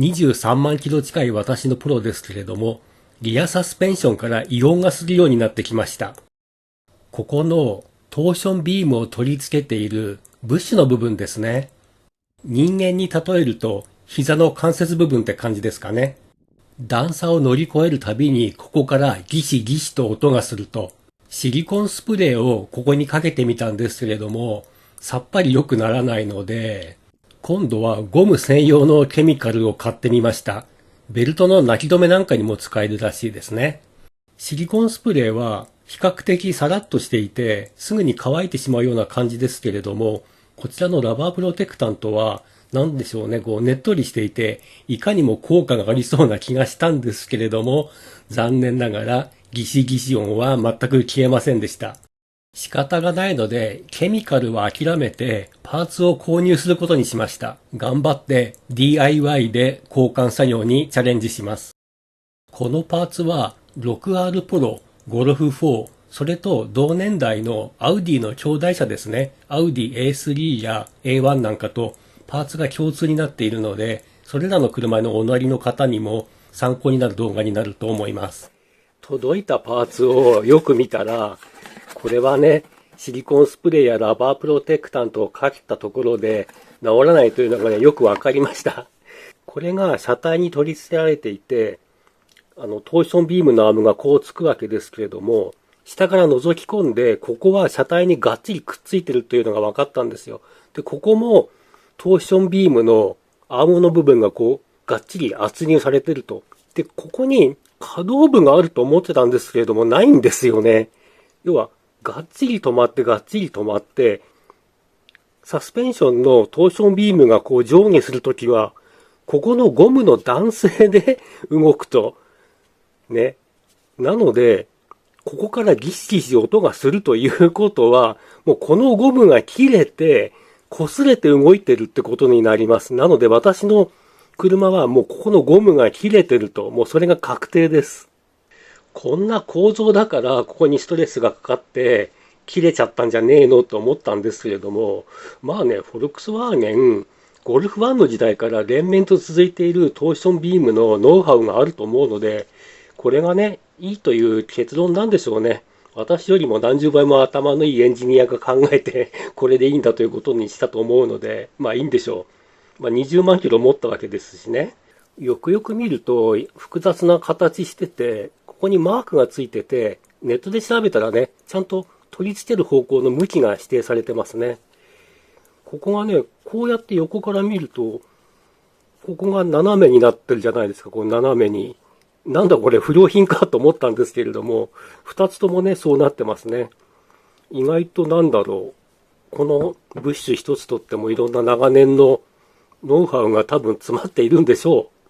23万キロ近い私のプロですけれども、リアサスペンションから異音がするようになってきました。ここのトーションビームを取り付けているブッシュの部分ですね。人間に例えると膝の関節部分って感じですかね。段差を乗り越えるたびにここからギシギシと音がすると、シリコンスプレーをここにかけてみたんですけれども、さっぱり良くならないので、今度はゴム専用のケミカルを買ってみました。ベルトの泣き止めなんかにも使えるらしいですね。シリコンスプレーは比較的サラッとしていて、すぐに乾いてしまうような感じですけれども、こちらのラバープロテクタントは、なんでしょうね、ねっとりしていて、いかにも効果がありそうな気がしたんですけれども、残念ながらギシギシ音は全く消えませんでした。仕方がないので、ケミカルは諦めて、パーツを購入することにしました。頑張って DIY で交換作業にチャレンジします。このパーツは 6R プロ、ゴルフ4、それと同年代のアウディの兄弟車ですね。アウディ A3 や A1 なんかとパーツが共通になっているので、それらの車のお乗りの方にも参考になる動画になると思います。届いたパーツをよく見たら、これはね、シリコンスプレーやラバープロテクタントをかけたところで治らないというのがね、よくわかりました。これが車体に取り付けられていて、トーションビームのアームがこうつくわけですけれども、下から覗き込んで、ここは車体にがっちりくっついてるというのが分かったんですよ。で、ここもトーションビームのアームの部分がこう、がっちり圧入されてると。で、ここに可動部があると思ってたんですけれども、ないんですよね。要は、がっちり止まって、がっちり止まって、サスペンションのトーションビームがこう上下するときは、ここのゴムの弾性で動くと。ね。なので、ここからギシギシ音がするということは、もうこのゴムが切れて、擦れて動いてるってことになります。なので私の車はもうここのゴムが切れてると、もうそれが確定です。こんな構造だからここにストレスがかかって切れちゃったんじゃねえのと思ったんですけれども、まあね、フォルクスワーゲン、ゴルフ1の時代から連綿と続いているトーションビームのノウハウがあると思うので、これがね、いいという結論なんでしょうね。私よりも何十倍も頭のいいエンジニアが考えて、これでいいんだということにしたと思うので、まあいいんでしょう。まあ20万キロ持ったわけですしね。よくよく見ると複雑な形してて、ここにマークがついてて、ネットで調べたらね、ちゃんと取り付ける方向の向きが指定されてますね。ここがね、こうやって横から見ると、ここが斜めになってるじゃないですか、こう斜めに。なんだこれ不良品かと思ったんですけれども、二つともね、そうなってますね。意外となんだろう。このブッシュ一つとってもいろんな長年のノウハウが多分詰まっているんでしょう。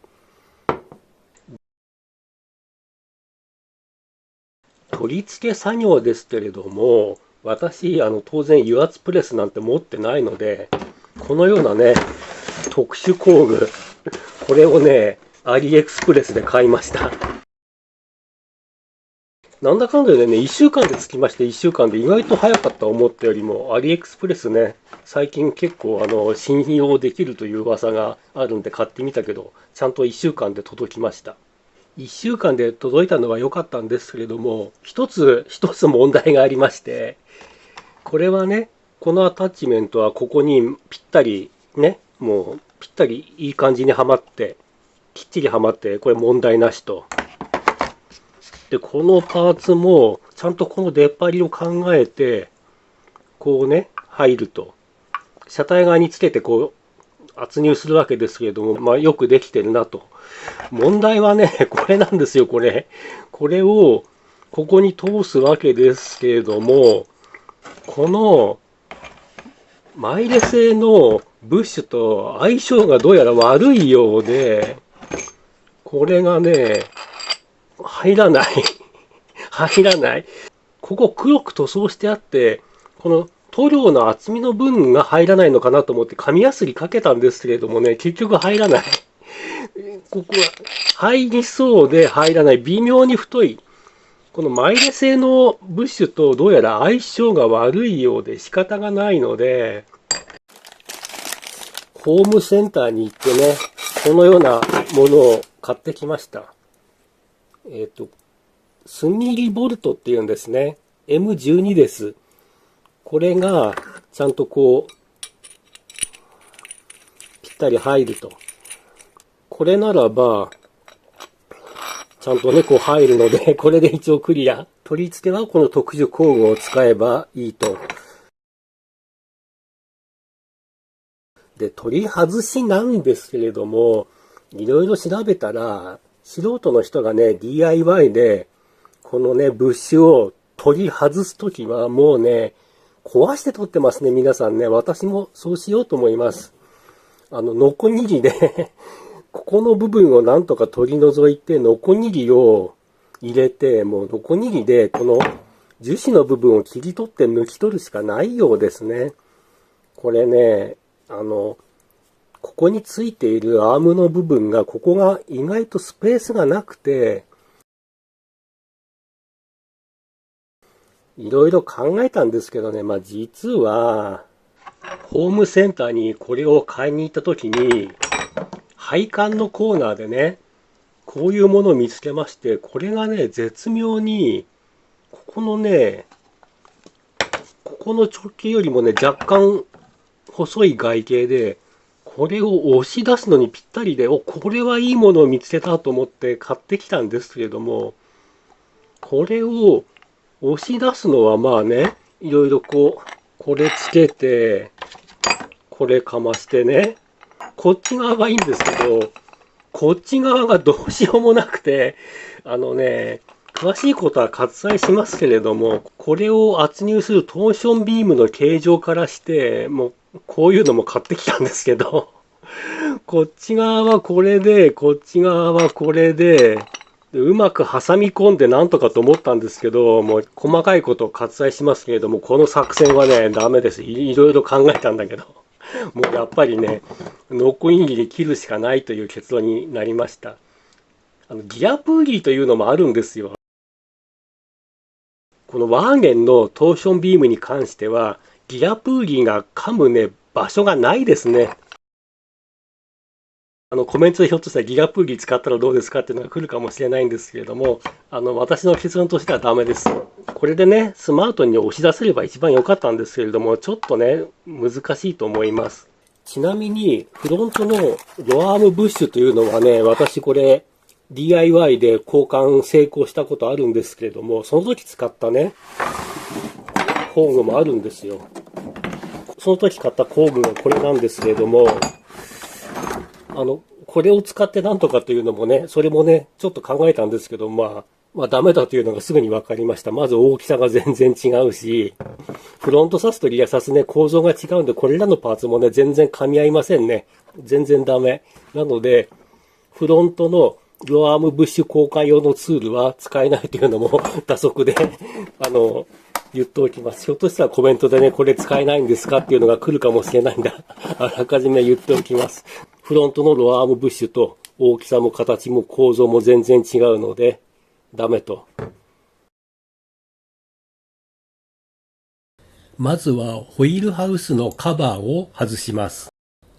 取り付け作業ですけれども、私、当然油圧プレスなんて持ってないので、このようなね、特殊工具、これをね、アリエクスプレスで買いました。なんだかんだでね、1週間で着きまして、1週間で意外と早かった思ったよりも、アリエクスプレスね、最近結構信用できるという噂があるんで買ってみたけど、ちゃんと1週間で届きました。1週間で届いたのは良かったんですけれども、一つ問題がありまして、これはね、このアタッチメントはここにぴったりね、もうぴったりいい感じにはまって、きっちりはまって、これ問題なしと。で、このパーツも、ちゃんとこの出っ張りを考えて、こうね、入ると。車体側につけてこう、圧入するわけですけれども、まあよくできてるなと。問題はね、これなんですよ、これ。これを、ここに通すわけですけれども、この、マイレ製のブッシュと相性がどうやら悪いようで、これがね、入らない。入らない。ここ黒く塗装してあって、この塗料の厚みの分が入らないのかなと思って紙やすりかけたんですけれどもね、結局入らない。ここは入りそうで入らない。微妙に太い。このマイレ製のブッシュとどうやら相性が悪いようで仕方がないので、ホームセンターに行ってね、このようなものを買ってきました。スニリボルトっていうんですね。M12 です。これが、ちゃんとこう、ぴったり入ると。これならば、ちゃんとね、こう入るので、これで一応クリア。取り付けはこの特殊工具を使えばいいと。で、取り外しなんですけれども、いろいろ調べたら、素人の人がね、DIY で、このね、ブッシュを取り外すときはもうね、壊して取ってますね、皆さんね。私もそうしようと思います。ノコギリでここの部分をなんとか取り除いて、ノコギリを入れて、もうノコギリでこの樹脂の部分を切り取って抜き取るしかないようですね。これね、ここについているアームの部分が、ここが意外とスペースがなくて、いろいろ考えたんですけどね、まあ実は、ホームセンターにこれを買いに行った時に、配管のコーナーでね、こういうものを見つけまして、これがね、絶妙に、ここのね、ここの直径よりもね、若干細い外径で、これを押し出すのにぴったりで、これはいいものを見つけたと思って買ってきたんですけれども、これを押し出すのはまあね、いろいろこう、これつけて、これかましてね、こっち側がいいんですけど、こっち側がどうしようもなくて、詳しいことは割愛しますけれども、これを圧入するトーションビームの形状からして、もうこういうのも買ってきたんですけど、こっち側はこれで、こっち側はこれで、うまく挟み込んでなんとかと思ったんですけど、もう細かいことを割愛しますけれども、この作戦はね、ダメです。いろいろ考えたんだけど、もうやっぱりね、ノコギリで切るしかないという結論になりました。ギアプーリーというのもあるんですよ。このワーゲンのトーションビームに関しては、ギアプーリーが噛むね、場所がないですね。コメントでひょっとしたらギガプーリー使ったらどうですかっていうのが来るかもしれないんですけれども、私の結論としてはダメです。これでね、スマートに押し出せれば一番良かったんですけれども、ちょっとね、難しいと思います。ちなみに、フロントのドアームブッシュというのはね、私これ、DIY で交換成功したことあるんですけれども、その時使ったね、工具もあるんですよ。その時買った工具がこれなんですけれども、これを使ってなんとかというのもね、それもね、ちょっと考えたんですけど、まあダメだというのがすぐに分かりました。まず大きさが全然違うし、フロントサスとリアサスね、構造が違うんで、これらのパーツもね、全然噛み合いませんね。全然ダメ。なので、フロントのドアームブッシュ交換用のツールは使えないというのも打足で、言っておきます。ひょっとしたらコメントでね、これ使えないんですかっていうのが来るかもしれないんだ。あらかじめ言っておきます。フロントのロアームブッシュと大きさも形も構造も全然違うので、ダメと。まずはホイールハウスのカバーを外します。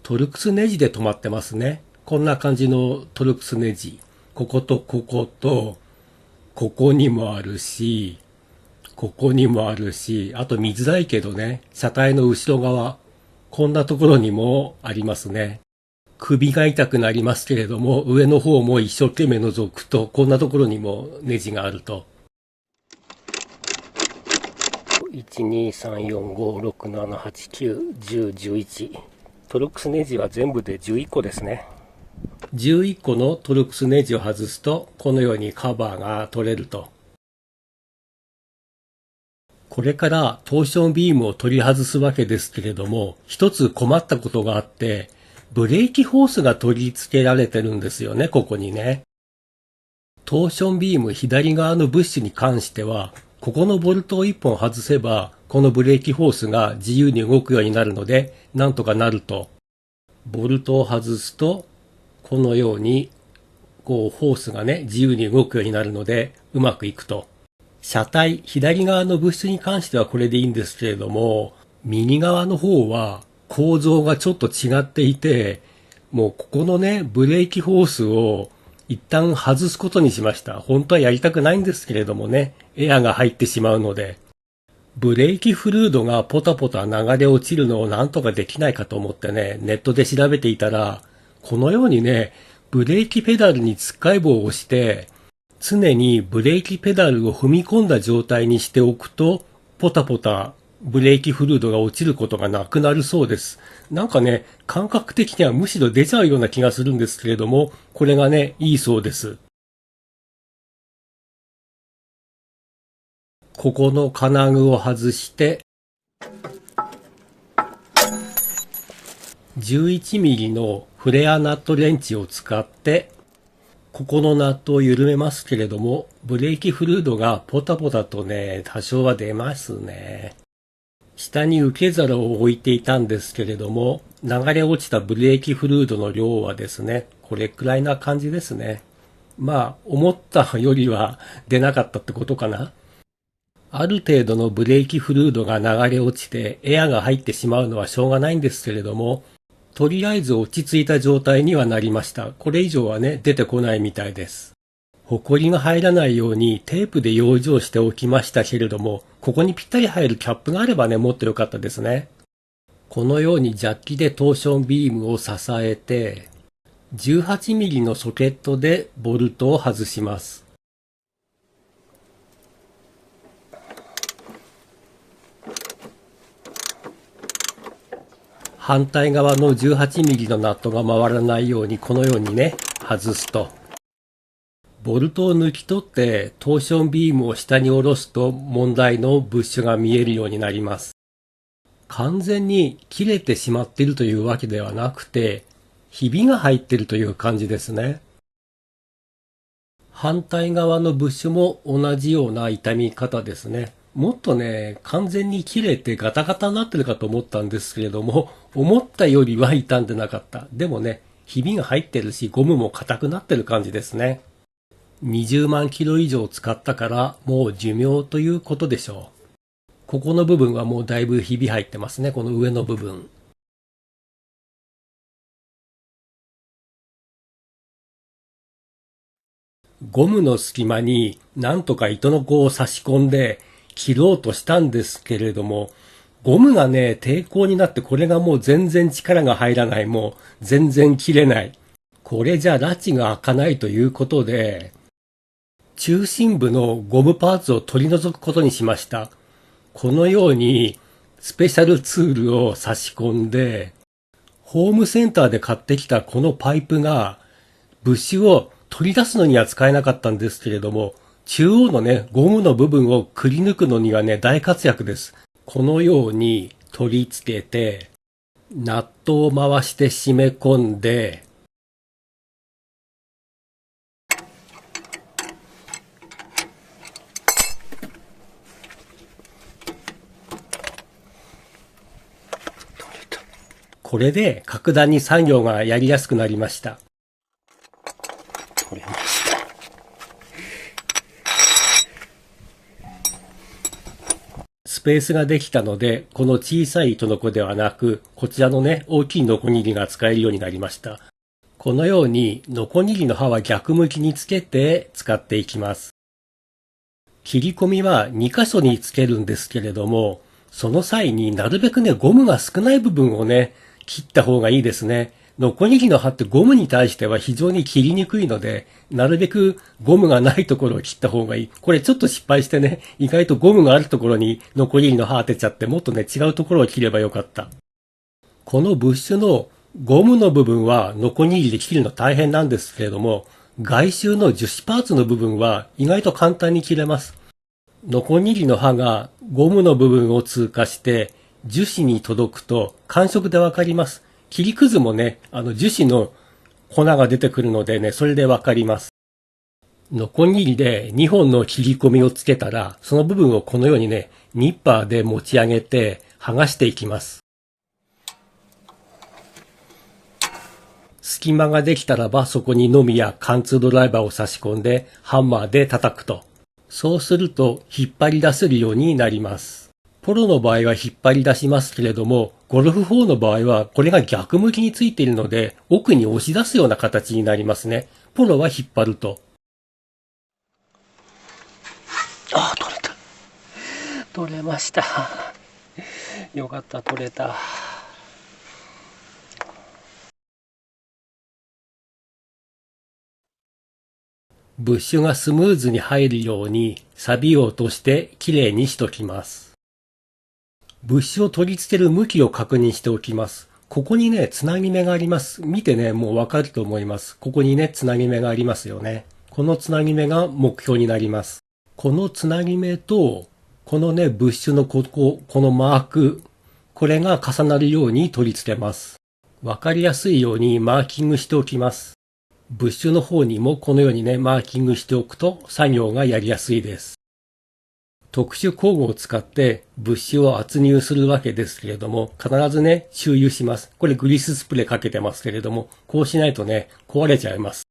トルクスネジで止まってますね。こんな感じのトルクスネジ。こことここと、ここにもあるし、ここにもあるし、あと見づらいけどね、車体の後ろ側、こんなところにもありますね。首が痛くなりますけれども、上の方も一生懸命覗くと、こんなところにもネジがあると。1、2、3、4、5、6、7、8、9、10、11。トルクスネジは全部で11個ですね。11個のトルクスネジを外すと、このようにカバーが取れると。これからトーションビームを取り外すわけですけれども、一つ困ったことがあって、ブレーキホースが取り付けられてるんですよね、ここにね。トーションビーム左側のブッシュに関しては、ここのボルトを1本外せば、このブレーキホースが自由に動くようになるので、なんとかなると。ボルトを外すと、このように、ホースがね、自由に動くようになるので、うまくいくと。車体、左側のブッシュに関してはこれでいいんですけれども、右側の方は構造がちょっと違っていて、もうここのね、ブレーキホースを一旦外すことにしました。本当はやりたくないんですけれどもね、エアが入ってしまうので。ブレーキフルードがポタポタ流れ落ちるのをなんとかできないかと思ってね、ネットで調べていたら、このようにね、ブレーキペダルにつっかえ棒を押して、常にブレーキペダルを踏み込んだ状態にしておくと、ポタポタブレーキフルードが落ちることがなくなるそうです。なんかね、感覚的にはむしろ出ちゃうような気がするんですけれども、これがね、いいそうです。ここの金具を外して、11ミリのフレアナットレンチを使って、ここのナットを緩めますけれども、ブレーキフルードがポタポタとね、多少は出ますね。下に受け皿を置いていたんですけれども、流れ落ちたブレーキフルードの量はですね、これくらいな感じですね。まあ、思ったよりは出なかったってことかな。ある程度のブレーキフルードが流れ落ちてエアが入ってしまうのはしょうがないんですけれども、とりあえず落ち着いた状態にはなりました。これ以上はね、出てこないみたいです。ホコリが入らないようにテープで養生しておきましたけれども、ここにぴったり入るキャップがあればね、もっと良かったですね。このようにジャッキでトーションビームを支えて、18ミリのソケットでボルトを外します。反対側の18ミリのナットが回らないようにこのようにね、外すと。ボルトを抜き取ってトーションビームを下に下ろすと問題のブッシュが見えるようになります。完全に切れてしまっているというわけではなくて、ひびが入っているという感じですね。反対側のブッシュも同じような傷み方ですね。もっとね、完全に切れてガタガタになってるかと思ったんですけれども、思ったよりは傷んでなかった。でもね、ひびが入ってるし、ゴムも硬くなってる感じですね。20万キロ以上使ったからもう寿命ということでしょう。ここの部分はもうだいぶひび入ってますね、この上の部分。ゴムの隙間になんとか糸の子を差し込んで切ろうとしたんですけれども、ゴムがね、抵抗になってこれがもう全然力が入らない、もう全然切れない。これじゃ拉致が開かないということで、中心部のゴムパーツを取り除くことにしました。このようにスペシャルツールを差し込んで、ホームセンターで買ってきたこのパイプがブッシュを取り出すのには使えなかったんですけれども、中央のね、ゴムの部分をくり抜くのにはね、大活躍です。このように取り付けて、ナットを回して締め込んで、これで格段に作業がやりやすくなりました。取れました。スペースができたので、この小さい糸のこではなく、こちらのね、大きいノコギリが使えるようになりました。このように、ノコギリの刃は逆向きにつけて使っていきます。切り込みは2箇所につけるんですけれども、その際になるべくね、ゴムが少ない部分をね、切った方がいいですね。ノコギリの刃ってゴムに対しては非常に切りにくいので、なるべくゴムがないところを切った方がいい。これちょっと失敗してね、意外とゴムがあるところにノコギリの刃当てちゃって、もっとね、違うところを切ればよかった。このブッシュのゴムの部分はノコギリで切るの大変なんですけれども、外周の樹脂パーツの部分は意外と簡単に切れます。ノコギリの刃がゴムの部分を通過して樹脂に届くと感触でわかります。切りくずもね、樹脂の粉が出てくるのでね、それでわかります。ノコギリで2本の切り込みをつけたら、その部分をこのようにね、ニッパーで持ち上げて剥がしていきます。隙間ができたらばそこにノミや貫通ドライバーを差し込んでハンマーで叩くと。そうすると引っ張り出せるようになります。ポロの場合は引っ張り出しますけれども、ゴルフ4の場合はこれが逆向きについているので、奥に押し出すような形になりますね。ポロは引っ張ると。あ、取れた。取れました。よかった、取れた。ブッシュがスムーズに入るように、錆を落としてきれいにしときます。ブッシュを取り付ける向きを確認しておきます。ここにね、つなぎ目があります。見てね、もうわかると思います。ここにね、つなぎ目がありますよね。このつなぎ目が目標になります。このつなぎ目と、このね、ブッシュのこのマーク、これが重なるように取り付けます。わかりやすいようにマーキングしておきます。ブッシュの方にもこのようにね、マーキングしておくと作業がやりやすいです。特殊工具を使ってブッシュを圧入するわけですけれども、必ずね、周遊します。これグリススプレーかけてますけれども、こうしないとね、壊れちゃいます。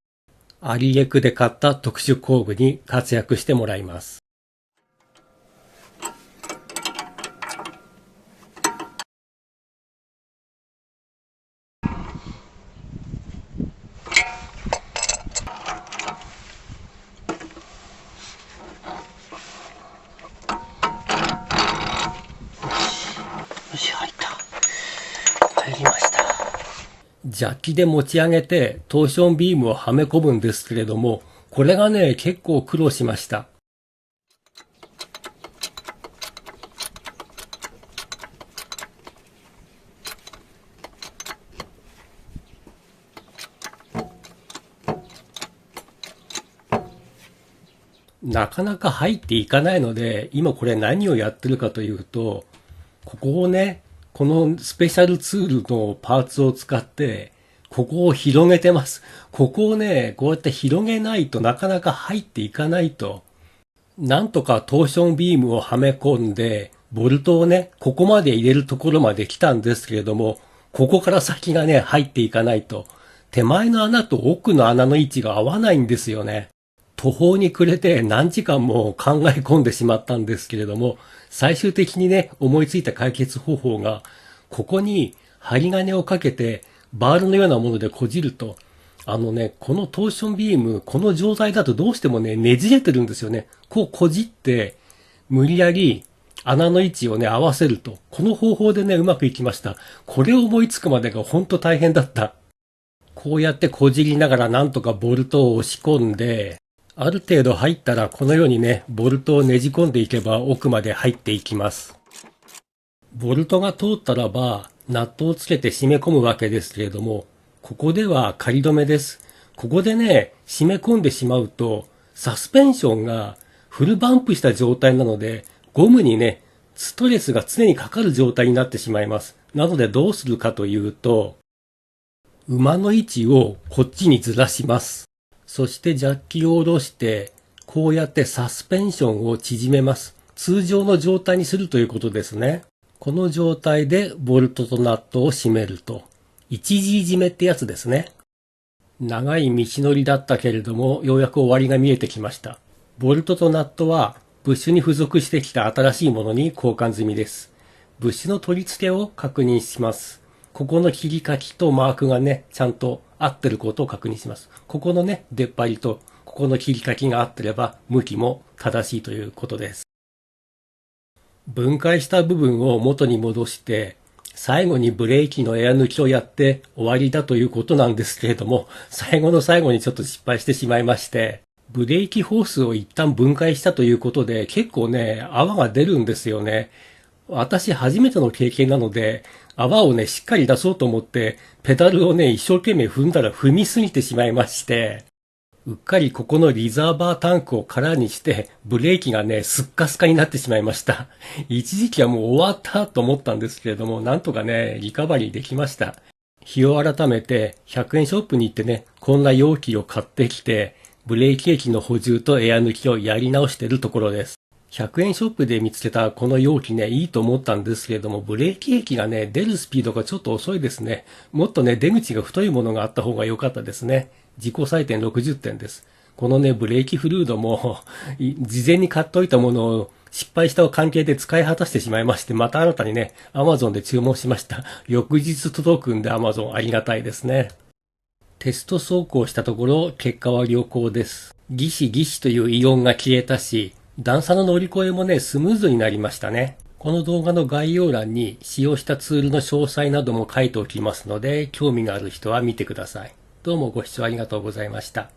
アリエクで買った特殊工具に活躍してもらいます。よし、入った。入りました。ジャッキで持ち上げてトーションビームをはめ込むんですけれども、これがね、結構苦労しました。なかなか入っていかないので、今これ何をやってるかというと、ここをね、このスペシャルツールのパーツを使って、ここを広げてます。ここをね、こうやって広げないとなかなか入っていかないと。なんとかトーションビームをはめ込んで、ボルトをね、ここまで入れるところまで来たんですけれども、ここから先がね、入っていかないと。手前の穴と奥の穴の位置が合わないんですよね。途方に暮れて何時間も考え込んでしまったんですけれども、最終的にね、思いついた解決方法が、ここに針金をかけて、バールのようなものでこじると、このトーションビーム、この状態だとどうしてもね、ねじれてるんですよね。こうこじって、無理やり穴の位置をね、合わせると。この方法でね、うまくいきました。これを思いつくまでがほんと大変だった。こうやってこじりながらなんとかボルトを押し込んで、ある程度入ったらこのようにね、ボルトをねじ込んでいけば奥まで入っていきます。ボルトが通ったらば、ナットをつけて締め込むわけですけれども、ここでは仮止めです。ここでね、締め込んでしまうと、サスペンションがフルバンプした状態なので、ゴムにね、ストレスが常にかかる状態になってしまいます。なのでどうするかというと、馬の位置をこっちにずらします。そしてジャッキを下ろして、こうやってサスペンションを縮めます。通常の状態にするということですね。この状態でボルトとナットを締めると。一時締めってやつですね。長い道のりだったけれども、ようやく終わりが見えてきました。ボルトとナットは、ブッシュに付属してきた新しいものに交換済みです。ブッシュの取り付けを確認します。ここの切り欠きとマークがね、ちゃんと合ってることを確認します。ここのね、出っ張りと、ここの切り欠きが合ってれば、向きも正しいということです。分解した部分を元に戻して、最後にブレーキのエア抜きをやって終わりだということなんですけれども、最後の最後にちょっと失敗してしまいまして、ブレーキホースを一旦分解したということで、結構ね、泡が出るんですよね。私初めての経験なので、泡をね、しっかり出そうと思って、ペダルをね、一生懸命踏んだら踏みすぎてしまいまして、うっかりここのリザーバータンクを空にして、ブレーキがね、スッカスカになってしまいました。一時期はもう終わったと思ったんですけれども、なんとかね、リカバリーできました。日を改めて、100円ショップに行ってね、こんな容器を買ってきて、ブレーキ液の補充とエア抜きをやり直しているところです。100円ショップで見つけたこの容器ね、いいと思ったんですけれども、ブレーキ液がね、出るスピードがちょっと遅いですね。もっとね、出口が太いものがあった方が良かったですね。自己採点60点です。このね、ブレーキフルードも、事前に買っといたものを失敗した関係で使い果たしてしまいまして、また新たにね、Amazon で注文しました。翌日届くんで Amazon ありがたいですね。テスト走行したところ、結果は良好です。ギシギシという異音が消えたし、段差の乗り越えもね、スムーズになりましたね。この動画の概要欄に使用したツールの詳細なども書いておきますので、興味がある人は見てください。どうもご視聴ありがとうございました。